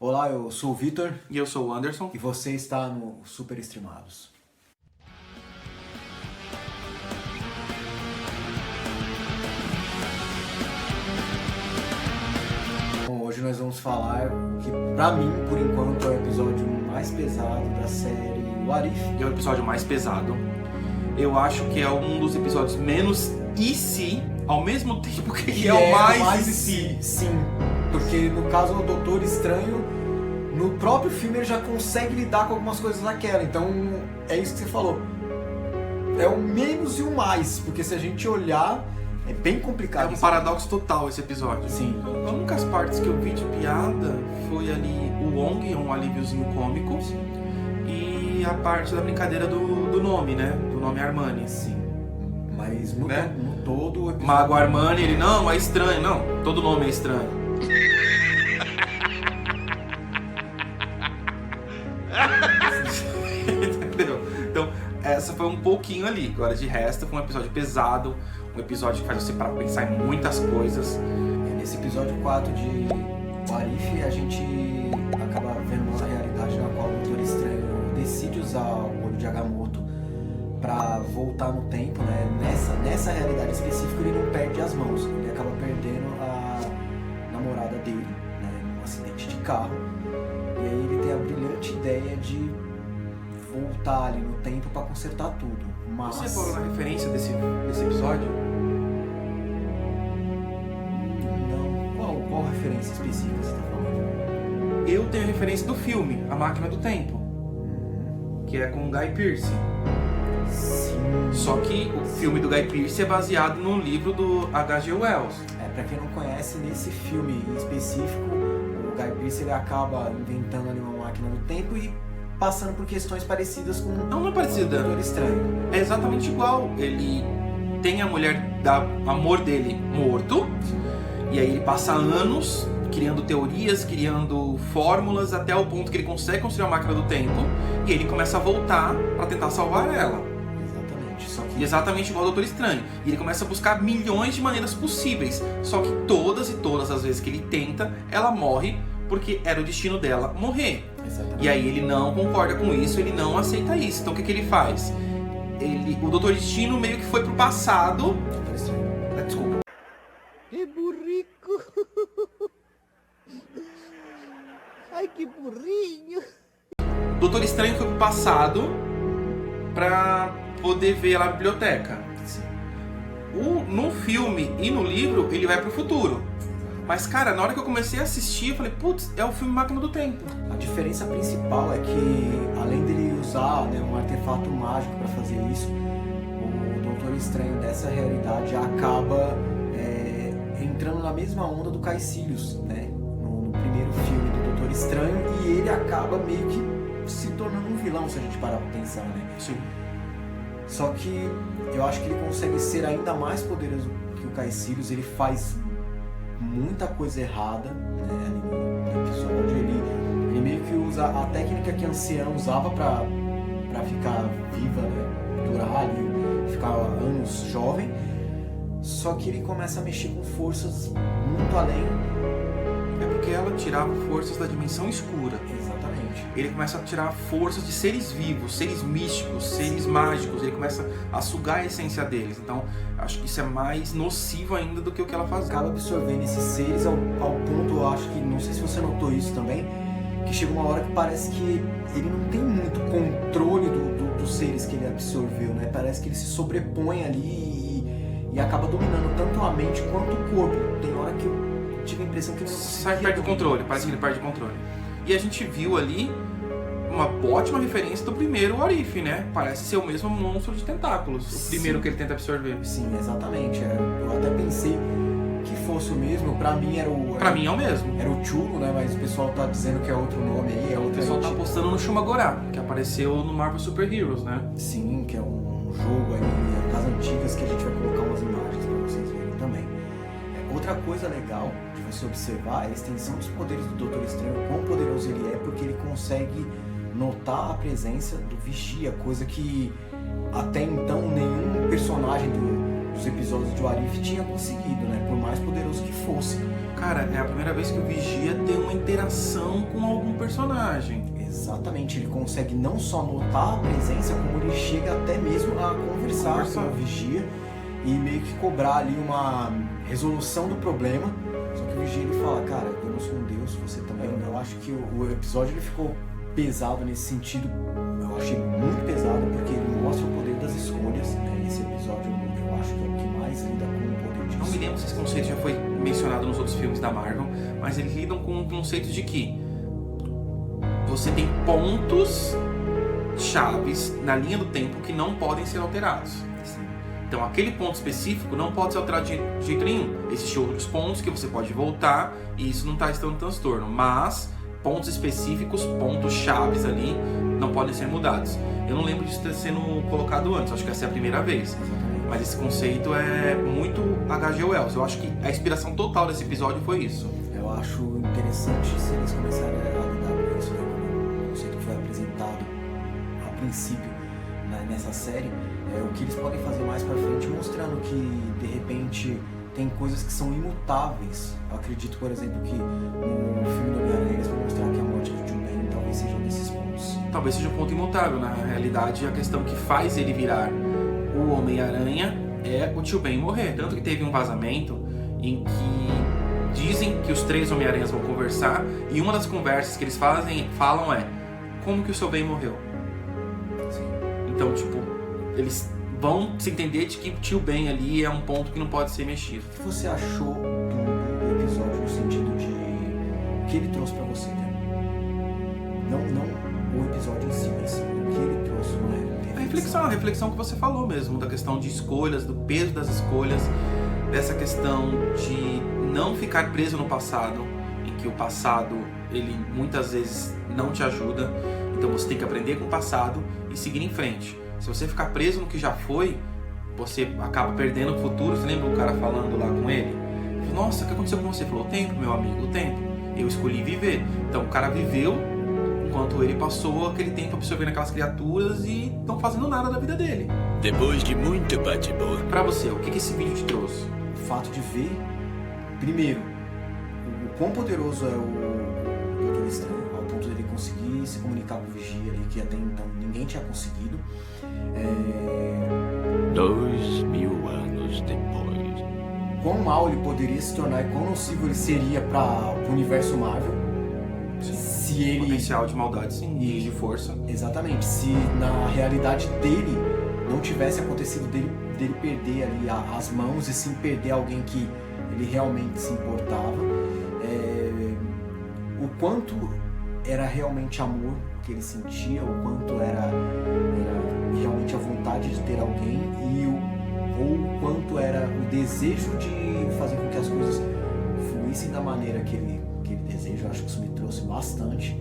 Olá, eu sou o Vitor. E eu sou o Anderson. E você está no Super Streamados. Bom, hoje nós vamos falar que, pra mim, por enquanto, é o episódio mais pesado da série What If. É o episódio mais pesado. Eu acho que é um dos episódios menos e se, ao mesmo tempo que é o mais e se. Sim, porque no caso o Doutor Estranho, no próprio filme ele já consegue lidar com algumas coisas daquela. Então é isso que você falou. É o menos e o mais, porque se a gente olhar, é bem complicado. É um paradoxo total esse episódio. Sim. As únicas partes que eu vi de piada foi ali o Wong, um alíviozinho cômico. Sim. E a parte da brincadeira do nome, né? Do nome Armani. Sim. Mas no, Né? no todo o episódio... Mago Armani, ele não, é estranho. Não, todo nome é estranho. Entendeu? Então, essa foi um pouquinho ali. Agora, de resto, foi um episódio pesado. Um episódio que faz você parar pra pensar em muitas coisas. Nesse episódio 4 de What If, a gente acaba vendo uma realidade na qual o Doutor Estranho decide usar o olho de Agamotto para voltar no tempo, né? Nessa realidade específica ele não perde as mãos, ele acaba perdendo a namorada dele, né? Num acidente de carro. E aí ele tem a brilhante ideia de voltar ali no tempo para consertar tudo. Mas... Você falou na referência desse episódio? Não. Qual referência específica você está falando? Eu tenho a referência do filme, A Máquina do Tempo, que é com o Guy Pearce. Sim. Só que o filme do Guy Pearce é baseado no livro do H.G. Wells. Pra quem não conhece, nesse filme em específico, o Guy Pearce ele acaba inventando ali uma máquina do tempo e passando por questões parecidas com Não é parecida. o Doutor Estranho. É exatamente igual. Ele tem a mulher da amor dele morto, e aí ele passa anos criando teorias, criando fórmulas, até o ponto que ele consegue construir a máquina do tempo, e ele começa a voltar para tentar salvar ela. Exatamente. Só que... E exatamente igual ao Doutor Estranho. E ele começa a buscar milhões de maneiras possíveis. Só que todas as vezes que ele tenta, ela morre, porque era o destino dela morrer. Exatamente. E aí ele não concorda com isso, ele não aceita isso. Então o que ele faz? O Doutor Destino meio que foi pro passado. Doutor Estranho. Desculpa. Que burrico! Ai, que burrinho! O Doutor Estranho foi pro passado pra poder ver lá na biblioteca. Sim. No filme e no livro, ele vai pro futuro. Mas, cara, na hora que eu comecei a assistir, eu falei, putz, é o filme Máquina do Tempo. A diferença principal é que, além dele usar, né, um artefato mágico para fazer isso, o Doutor Estranho dessa realidade acaba entrando na mesma onda do Caecilius, né, no primeiro filme do Doutor Estranho, e ele acaba meio que se tornando um vilão, se a gente parar pra pensar, né? Sim. Só que eu acho que ele consegue ser ainda mais poderoso que o Caecilius. Ele faz muita coisa errada, né, ali no episódio. Ele meio que usa a técnica que a anciã usava pra ficar viva, né, durar ali, ficar anos jovem. Só que ele começa a mexer com forças muito além. É porque ela tirava forças da dimensão escura. Exatamente. Ele começa a tirar forças de seres vivos, seres místicos, seres mágicos. Ele começa a sugar a essência deles. Então, acho que isso é mais nocivo ainda do que o que ela fazia. Acaba absorvendo esses seres ao ponto, eu acho que, não sei se você notou isso também, que chega uma hora que parece que ele não tem muito controle dos seres que ele absorveu, né? Parece que ele se sobrepõe ali e acaba dominando tanto a mente quanto o corpo. Tem hora que eu tive a impressão que ele não Perde o controle, parece que ele perde o controle. E a gente viu ali uma ótima referência do primeiro What If, né? Parece ser o mesmo monstro de tentáculos, o primeiro que ele tenta absorver. Sim, exatamente. Eu até pensei que fosse o mesmo. Pra mim era o... Pra mim é o mesmo. Era o Chulo, né? Mas o pessoal tá dizendo que é outro nome aí, é O outra pessoal tá entidade. apostando no Shumagorá, que apareceu no Marvel Super Heroes, né? Sim, que é um jogo aí das antigas que a gente vai colocar umas imagens pra vocês verem também. Outra coisa legal de você observar é a extensão dos poderes do Doutor Estranho, quão poderoso ele é, porque ele consegue notar a presença do Vigia, coisa que até então nenhum personagem dos episódios de What If tinha conseguido, né? Por mais poderoso que fosse. Cara, é a primeira vez que o Vigia tem uma interação com algum personagem. Exatamente, ele consegue não só notar a presença, como ele chega até mesmo a conversar com o Vigia e meio que cobrar ali uma resolução do problema. Só que o Vigia ele fala, cara, eu não sou um deus, você também. Eu acho que o episódio ele ficou pesado nesse sentido. Eu achei muito pesado porque ele mostra o poder das escolhas. Né? Esse episódio eu acho que é o que mais lida com o poder disso. Não me lembro se esse conceito já foi mencionado nos outros filmes da Marvel, mas eles lidam com o conceito de que você tem pontos chaves na linha do tempo que não podem ser alterados. Sim. Então aquele ponto específico não pode ser alterado de jeito nenhum. Existem outros pontos que você pode voltar e isso não está estando transtorno, mas pontos específicos, pontos chaves ali, não podem ser mudados. Eu não lembro disso ter sendo colocado antes, acho que essa é a primeira vez. Exatamente. Mas esse conceito é muito H.G. Wells. Eu acho que a inspiração total desse episódio foi isso. Eu acho interessante se eles começarem a lidar com isso, né? Como o conceito foi apresentado a princípio, né, nessa série, o que eles podem fazer mais pra frente, mostrando que de repente tem coisas que são imutáveis. Eu acredito, por exemplo, que no filme do Homem-Aranha eles vão mostrar que a morte do Tio Ben talvez seja um desses pontos. Talvez seja um ponto imutável. Na realidade, a questão que faz ele virar o Homem-Aranha é o Tio Ben morrer. Tanto que teve um vazamento em que dizem que os 3 Homem-Aranhas vão conversar e uma das conversas que eles falam é como que o seu Ben morreu. Sim. Então, tipo, eles vão se entender de que o Tio Ben ali é um ponto que não pode ser mexido. O que você achou do episódio no sentido de o que ele trouxe pra você, né? Não o episódio em si, mas o que ele trouxe, A reflexão que você falou mesmo, da questão de escolhas, do peso das escolhas, dessa questão de não ficar preso no passado, em que o passado, ele muitas vezes não te ajuda, então você tem que aprender com o passado e seguir em frente. Se você ficar preso no que já foi, você acaba perdendo o futuro. Você lembra o cara falando lá com ele? Ele falou, nossa, o que aconteceu com você? Ele falou, o tempo, meu amigo, o tempo. Eu escolhi viver. Então o cara viveu enquanto ele passou aquele tempo absorvendo aquelas criaturas e não fazendo nada da vida dele. Depois de muito bate-boca. Pra você, o que esse vídeo te trouxe? O fato de ver, primeiro, o quão poderoso é o Doutor Estranho, ao ponto de ele conseguir se comunicar com o Vigia ali, que até então ninguém tinha conseguido. 2000 anos depois. Quão mal ele poderia se tornar e quão nocivo ele seria para o universo Marvel. Se ele... Potencial de maldade, sim, e de força. Exatamente. Se na realidade dele não tivesse acontecido dele perder ali as mãos e sim perder alguém que ele realmente se importava, o quanto era realmente amor que ele sentia, o quanto era realmente a vontade de ter alguém ou o quanto era o desejo de fazer com que as coisas fluíssem da maneira que ele deseja. Eu acho que isso me trouxe bastante.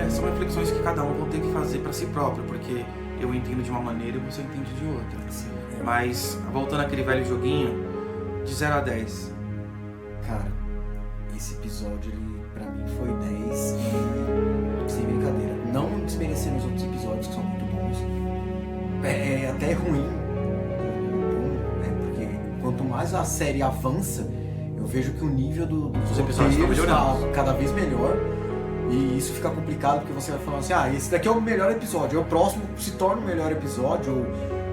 São reflexões que cada um vai ter que fazer para si próprio, porque eu entendo de uma maneira e você entende de outra. Sim. Mas, voltando àquele velho joguinho, de 0 a 10. Cara, esse episódio, ele, pra mim, foi 10 e sem brincadeira. Não desmerecendo os outros episódios, que são muito bons. É até ruim, né? Porque quanto mais a série avança, eu vejo que o nível dos episódios estão melhorando. tá cada vez melhor. E isso fica complicado porque você vai falando assim, esse daqui é o melhor episódio, o próximo se torna o melhor episódio, ou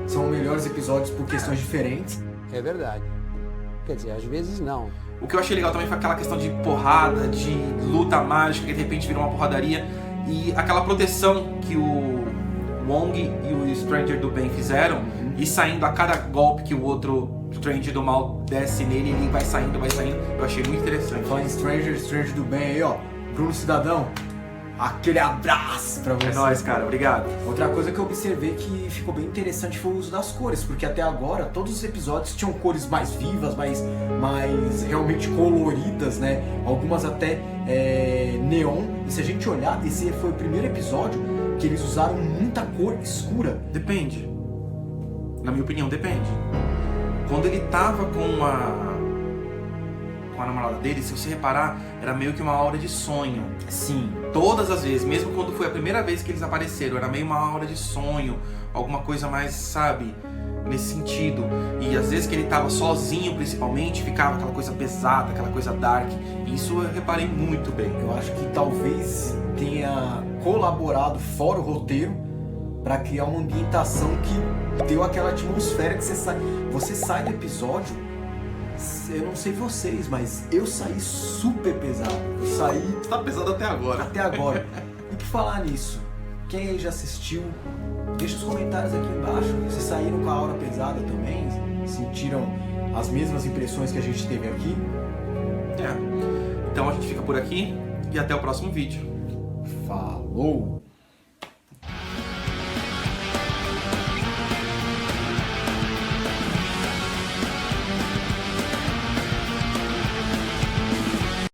são melhores episódios por questões diferentes. É verdade. Quer dizer, às vezes não. O que eu achei legal também foi aquela questão de porrada, de luta mágica, que de repente virou uma porradaria, e aquela proteção que o Wong e o Stranger do Bem fizeram, e saindo a cada golpe que o outro Stranger do Mal desce nele, ele vai saindo, eu achei muito interessante. Falando em Stranger do Bem aí, ó, Bruno Cidadão, aquele abraço pra você. É nóis, cara, obrigado. Outra coisa que eu observei que ficou bem interessante foi o uso das cores, porque até agora todos os episódios tinham cores mais vivas, mais realmente coloridas, né? Algumas até neon. E se a gente olhar, esse foi o primeiro episódio que eles usaram muita cor escura. Depende. Na minha opinião, depende. Quando ele tava com a namorada dele, se você reparar, era meio que uma aura de sonho. Sim. Todas as vezes, mesmo quando foi a primeira vez que eles apareceram, era meio uma aura de sonho, alguma coisa mais, sabe, nesse sentido. E às vezes que ele tava sozinho, principalmente, ficava aquela coisa pesada, aquela coisa dark. E isso eu reparei muito bem. Eu acho que talvez tenha colaborado fora o roteiro para criar uma ambientação que deu aquela atmosfera que você sai do episódio. Eu não sei vocês, mas eu saí super pesado. Eu saí Tá pesado até agora. até agora. E por falar nisso, quem aí já assistiu, deixa os comentários aqui embaixo. Vocês saíram com a aura pesada também? Sentiram as mesmas impressões que a gente teve aqui? Então a gente fica por aqui e até o próximo vídeo. Falou!